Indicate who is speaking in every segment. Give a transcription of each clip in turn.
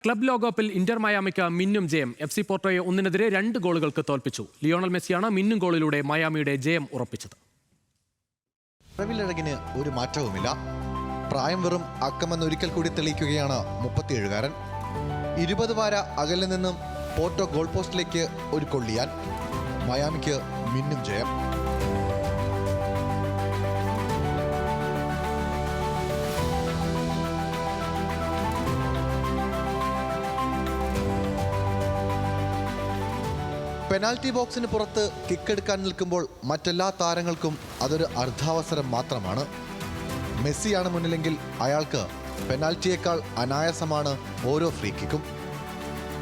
Speaker 1: Club ലോകകപ്പിൽ Inter മയാമിക്ക് മിന്നും ജയം. FC പോർട്ടോയെ 1-നെതിരെ 2 ഗോളുകൾക്ക് തോൽപ്പിച്ചു. ലിയോണൽ മെസ്സിയാണ് മിന്നും ഗോളിലൂടെ മയാമിയുടെ ജയം ഉറപ്പിച്ചത്.
Speaker 2: റവിലഴകിന് ഒരു മാറ്റവുമില്ല. പ്രായം വെറും അക്കമെന്ന് ഒരിക്കൽ കൂടി തെളിയിക്കുകയാണ് 37-കാരൻ. 20 വാര അകലിൽ നിന്നും പോർട്ടോ ഗോൾ പോസ്റ്റിലേക്ക് ഒരു കൊള്ളിയാൻ. മയാമിക്ക് മിന്നും ജയം. പെനാൽറ്റി ബോക്സിന് പുറത്ത് കിക്കെടുക്കാൻ നിൽക്കുമ്പോൾ മറ്റെല്ലാ താരങ്ങൾക്കും അതൊരു അർദ്ധാവസരം മാത്രമാണ്. മെസ്സിയാണ് മുന്നിലെങ്കിൽ അയാൾക്ക് പെനാൽറ്റിയേക്കാൾ അനായാസമാണ് ഓരോ ഫ്രീ കിക്കും.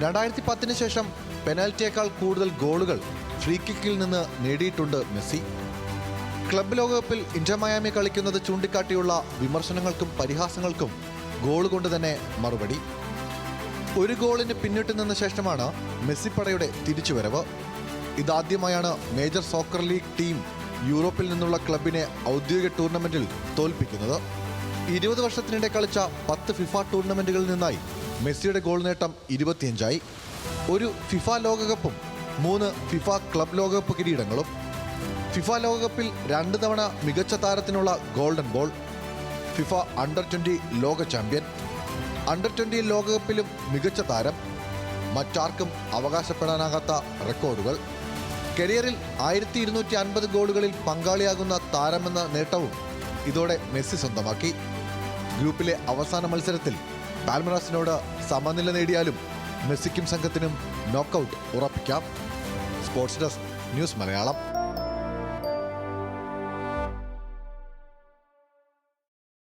Speaker 2: 2010 ശേഷം പെനാൽറ്റിയേക്കാൾ കൂടുതൽ ഗോളുകൾ ഫ്രീ കിക്കിൽ നിന്ന് നേടിയിട്ടുണ്ട് മെസ്സി. ക്ലബ് ലോകകപ്പിൽ ഇന്റർ മയാമി കളിക്കുന്നത് ചൂണ്ടിക്കാട്ടിയുള്ള വിമർശനങ്ങൾക്കും പരിഹാസങ്ങൾക്കും ഗോൾ കൊണ്ട് തന്നെ മറുപടി. ഒരു ഗോളിന് പിന്നിട്ട് നിന്ന ശേഷമാണ് മെസ്സിപ്പടയുടെ തിരിച്ചുവരവ്. ഇതാദ്യമായാണ് മേജർ സോക്കർ ലീഗ് ടീം യൂറോപ്പിൽ നിന്നുള്ള ക്ലബിനെ ഔദ്യോഗിക ടൂർണമെന്റിൽ തോൽപ്പിക്കുന്നത്. 20 വർഷത്തിനിടെ കളിച്ച 10 ഫിഫ ടൂർണമെന്റുകളിൽ നിന്നായി മെസ്സിയുടെ ഗോൾ നേട്ടം 25ആയി. ഒരു ഫിഫ ലോകകപ്പും 3 ഫിഫ ക്ലബ് ലോകകപ്പ് കിരീടങ്ങളും. ഫിഫ ലോകകപ്പിൽ 2 തവണ മികച്ച താരത്തിനുള്ള ഗോൾഡൻ ബോൾ. ഫിഫ അണ്ടർ 20 ലോക ചാമ്പ്യൻ. അണ്ടർ 20 ലോകകപ്പിലും മികച്ച താരം. മറ്റാർക്കും അവകാശപ്പെടാനാകാത്ത റെക്കോർഡുകൾ. കരിയറിൽ 1250 ഗോളുകളിൽ പങ്കാളിയാകുന്ന താരമെന്ന നേട്ടവും ഇതോടെ മെസ്സി സ്വന്തമാക്കി. ഗ്രൂപ്പിലെ അവസാന മത്സരത്തിൽ പാൽമറാസിനോട് സമനില നേടിയാലും മെസ്സിക്കും സംഘത്തിനും നോക്കൌട്ട് ഉറപ്പിക്കാം. Sports desk, news Malayalam.